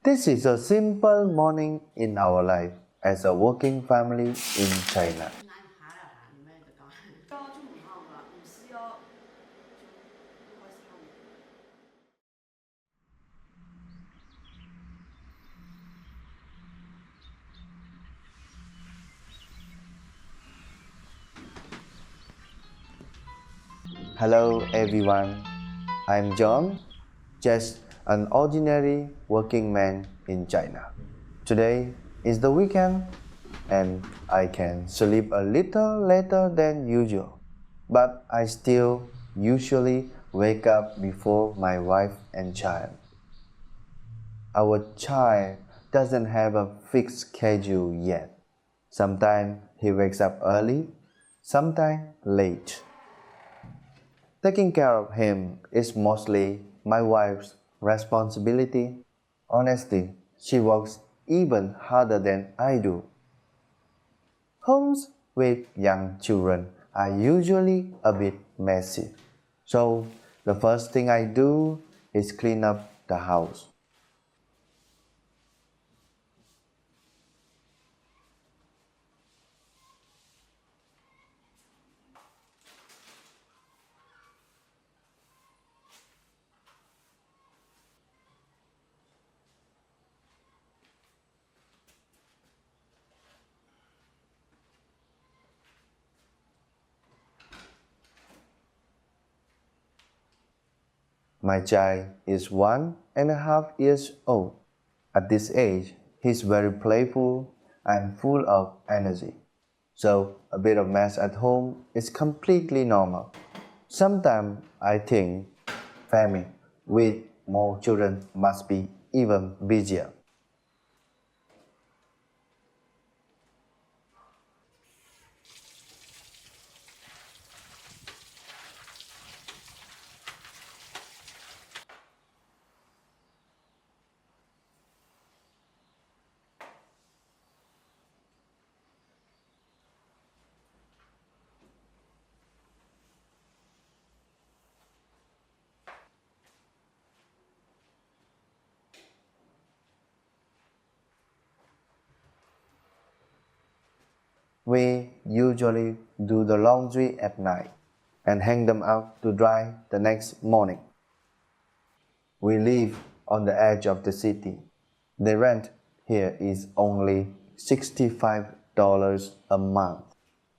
This is a simple morning in our life as a working family in China. Hello everyone, I'm John, just an ordinary working man in China. Today is the weekend and I can sleep a little later than usual, but I still usually wake up before my wife and child. Our child doesn't have a fixed schedule yet. Sometimes he wakes up early, sometimes late. Taking care of him is mostly my wife's responsibility. Honestly, she works even harder than I do. Homes with young children are usually a bit messy. So, the first thing I do is clean up the house. My child is 1.5 years old. At this age, he's very playful and full of energy. So, a bit of mess at home is completely normal. Sometimes I think family with more children must be even busier. We usually do the laundry at night and hang them out to dry the next morning. We live on the edge of the city. The rent here is only $65 a month.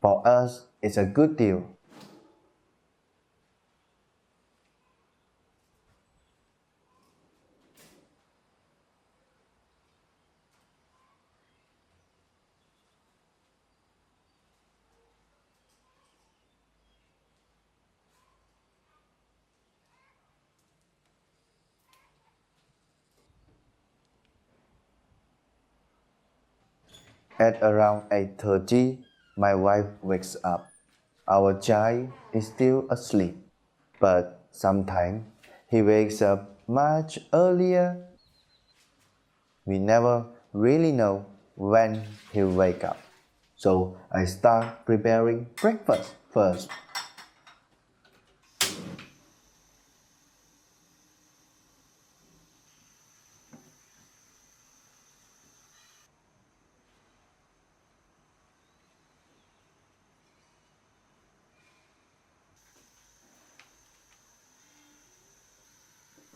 For us, it's a good deal. At around 8:30, my wife wakes up. Our child is still asleep, but sometimes he wakes up much earlier. We never really know when he'll wake up. So I start preparing breakfast first.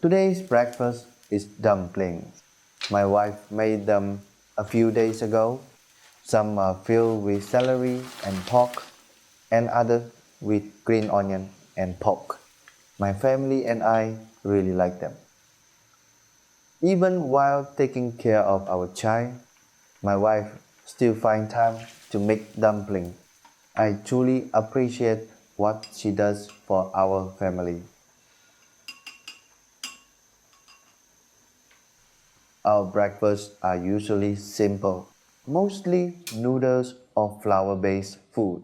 Today's breakfast is dumplings. My wife made them a few days ago. Some are filled with celery and pork, and others with green onion and pork. My family and I really like them. Even while taking care of our child, my wife still finds time to make dumplings. I truly appreciate what she does for our family. Our breakfasts are usually simple, mostly noodles or flour-based food.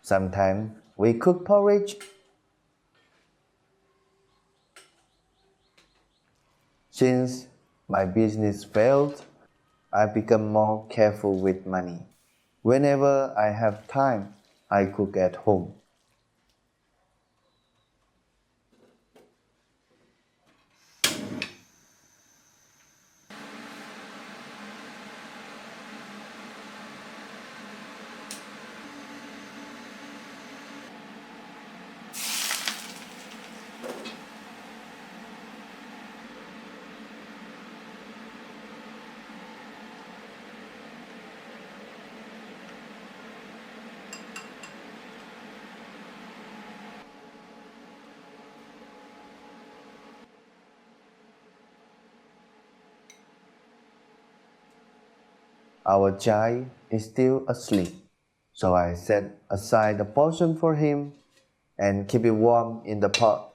Sometimes we cook porridge. Since my business failed, I become more careful with money. Whenever I have time, I cook at home. Our child is still asleep, so I set aside a portion for him and keep it warm in the pot.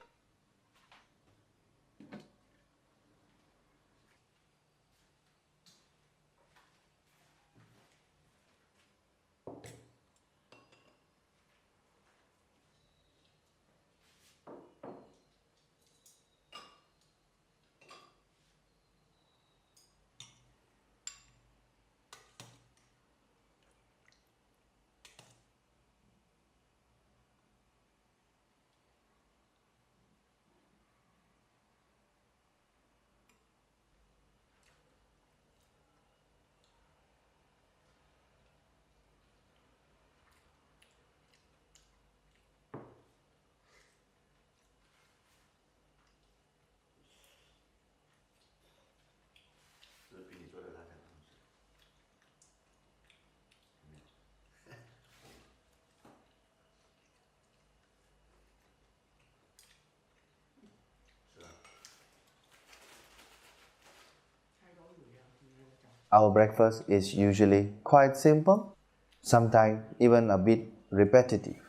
Our breakfast is usually quite simple, sometimes even a bit repetitive.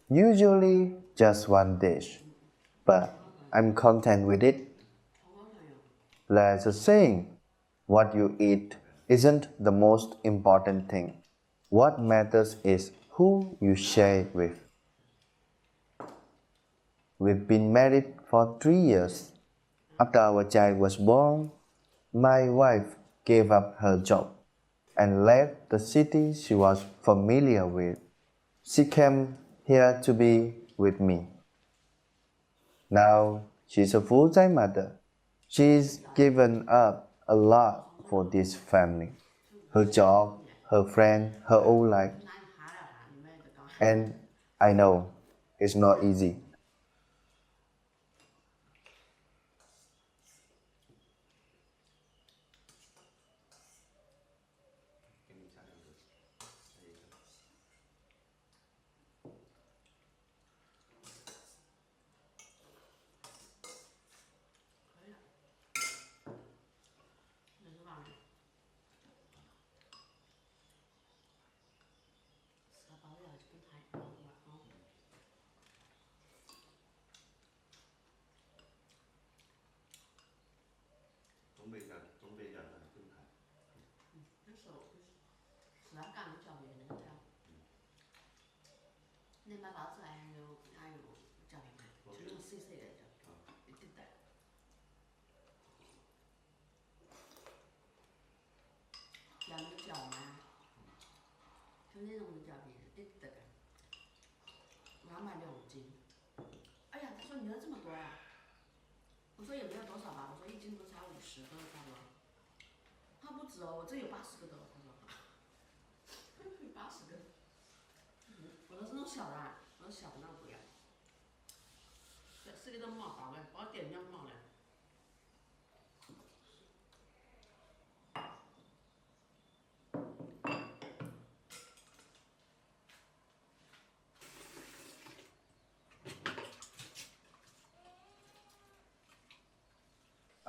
Usually just one dish, but I'm content with it. There's a saying, what you eat isn't the most important thing. What matters is who you share it with. We've been married for 3 years. After our child was born, my wife gave up her job and left the city she was familiar with. She came here to be with me. Now she's a full-time mother. She's given up a lot for this family. Her job, her friend, her old life. And I know it's not easy.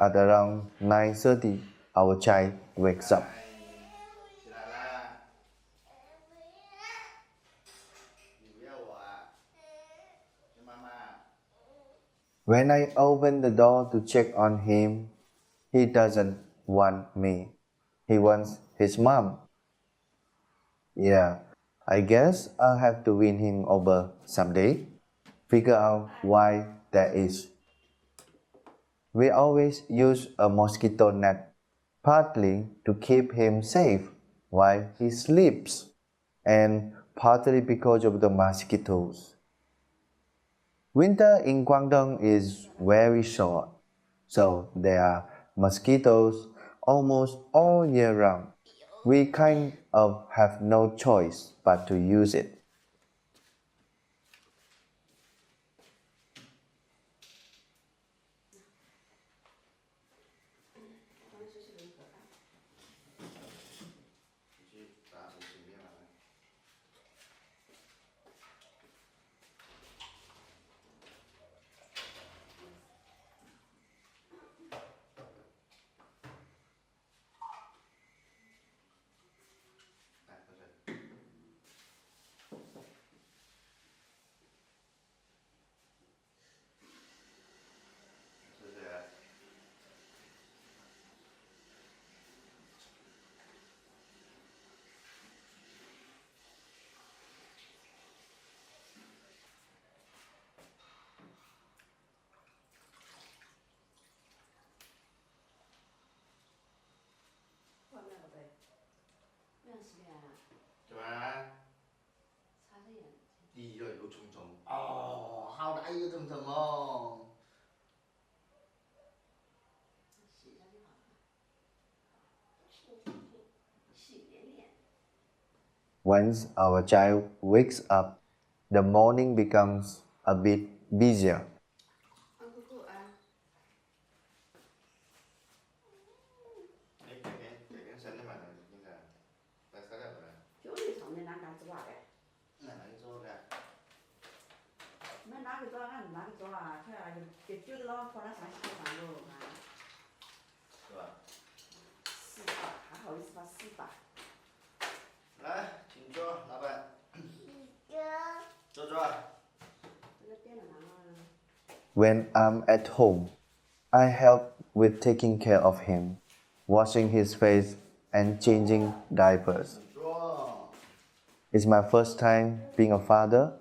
At around 9:30, our child wakes up. When I open the door to check on him, he doesn't want me. He wants his mom. Yeah, I guess I'll have to win him over someday. Figure out why that is. We always use a mosquito net, partly to keep him safe while he sleeps, and partly because of the mosquitoes. Winter in Guangdong is very short, so there are mosquitoes almost all year round. We kind of have no choice but to use it. 这怎么？Once our child wakes up, the morning becomes a bit busier. When I'm at home, I help with taking care of him, washing his face and changing diapers. It's my first time being a father,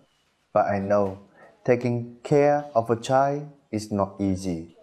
but I know taking care of a child is not easy.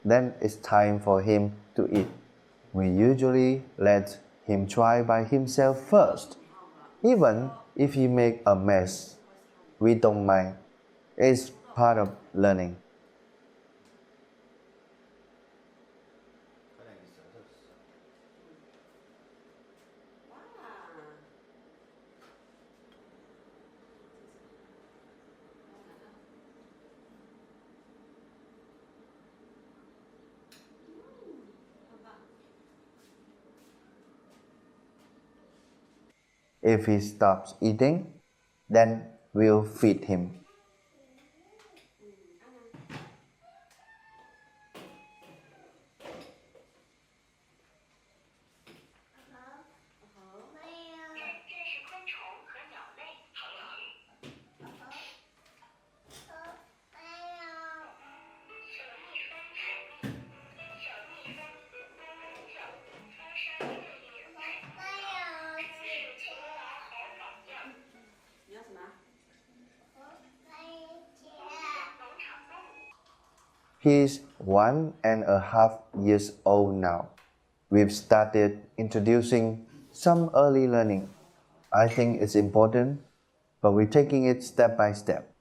Then it's time for him to eat. We usually let him try by himself first. Even if he make a mess, we don't mind. It's part of learning. If he stops eating, then we'll feed him. He's 1.5 years old now. We've started introducing some early learning. I think it's important, but we're taking it step by step.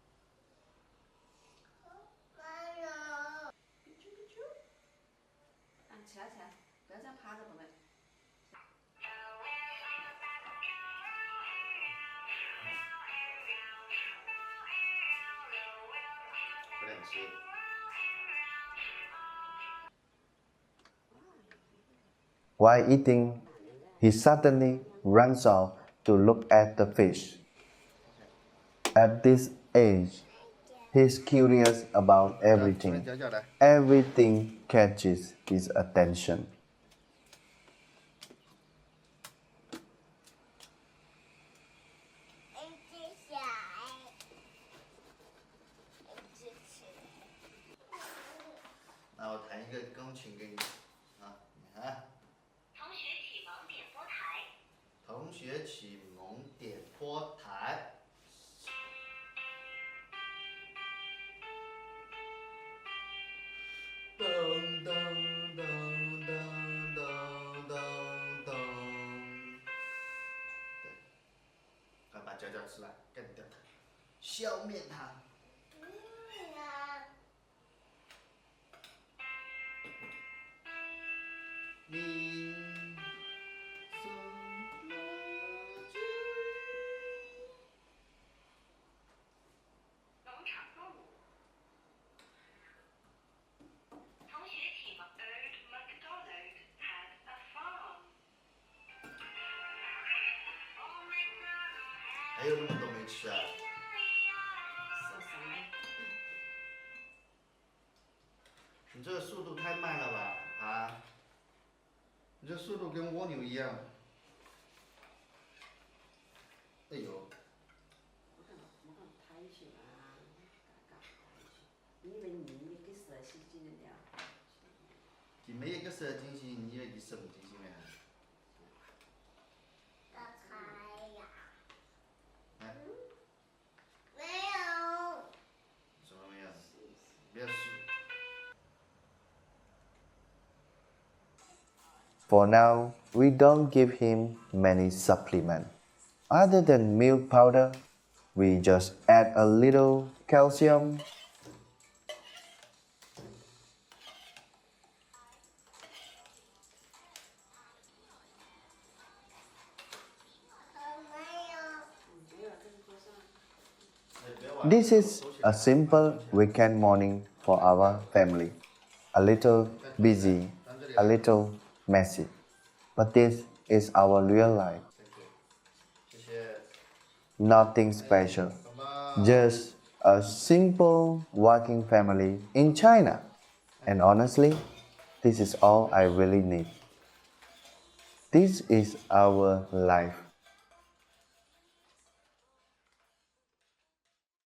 While eating, he suddenly runs off to look at the fish. At this age, he's curious about everything. Everything catches his attention. For now, we don't give him many supplements. Other than milk powder, we just add a little calcium. This is a simple weekend morning for our family. A little busy, a little messy. But this is our real life. Nothing special. Just a simple working family in China. And honestly, this is all I really need. This is our life.